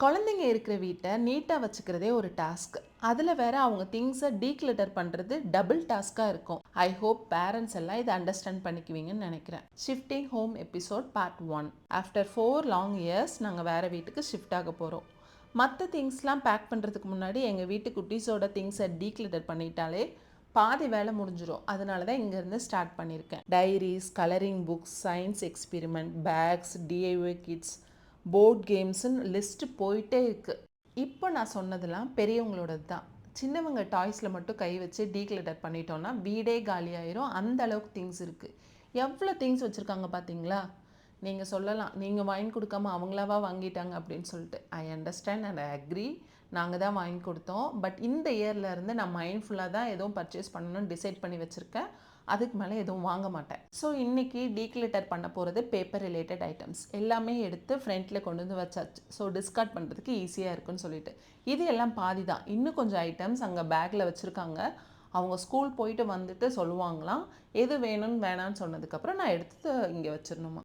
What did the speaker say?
குழந்தைங்க இருக்கிற வீட்டை நீட்டாக வச்சுக்கிறதே ஒரு டாஸ்க். அதில் வேற அவங்க திங்ஸை டீக்ளட்டர் பண்ணுறது டபுள் டாஸ்காக இருக்கும். ஐ ஹோப் பேரண்ட்ஸ் எல்லாம் இதை அண்டர்ஸ்டாண்ட் பண்ணிக்குவீங்கன்னு நினைக்கிறேன். Shifting home episode part 1. After 4 long years நாங்கள் வேறு வீட்டுக்கு ஷிஃப்ட் ஆக போகிறோம். மற்ற திங்ஸ்லாம் பேக் பண்ணுறதுக்கு முன்னாடி எங்கள் வீட்டு குட்டீஸோட திங்ஸை டீக்ளட்டர் பண்ணிட்டாலே பாதி வேலை முடிஞ்சிடும். அதனால தான் இங்கேருந்து ஸ்டார்ட் பண்ணியிருக்கேன். Diaries, colouring books, science experiment, bags, DIY kits, board கேம்ஸுன்னு லிஸ்ட்டு போயிட்டே இருக்குது. இப்போ நான் சொன்னதெல்லாம் பெரியவங்களோடது தான். சின்னவங்க டாய்ஸில் மட்டும் கை வச்சு டீக்ளட்டர் பண்ணிட்டோன்னா வீடே காலியாயிரும். அந்த அளவுக்கு திங்ஸ் இருக்குது. எவ்வளோ திங்ஸ் வச்சுருக்காங்க பார்த்தீங்களா? நீங்கள் சொல்லலாம், நீங்கள் வாங்கி கொடுக்காம அவங்களாவா வாங்கிட்டாங்க அப்படின்னு சொல்லிட்டு. I understand and I agree. நாங்கள் தான் வாங்கி கொடுத்தோம். பட் இந்த இயர்லேருந்து நான் மைண்ட்ஃபுல்லாக தான் எதுவும் பர்ச்சேஸ் பண்ணணும்னு டிசைட் பண்ணி வச்சுருக்கேன். அதுக்கு மேலே எதுவும் வாங்க மாட்டேன். ஸோ இன்றைக்கி டீக்ளட்டர் பண்ண போகிறது பேப்பர் ரிலேட்டட் ஐட்டம்ஸ் எல்லாமே எடுத்து ஃப்ரண்ட்டில் கொண்டு வந்து வச்சாச்சு. ஸோ டிஸ்கார்ட் பண்ணுறதுக்கு ஈஸியாக இருக்குன்னு சொல்லிட்டு. இது எல்லாம் பாதி தான். இன்னும் கொஞ்சம் ஐட்டம்ஸ் அங்கே பேக்கில் வச்சுருக்காங்க. அவங்க ஸ்கூல் போயிட்டு வந்துட்டு சொல்லுவாங்களாம், எது வேணும்னு வேணான்னு சொன்னதுக்கப்புறம் நான் எடுத்து இங்கே வச்சிடணுமா.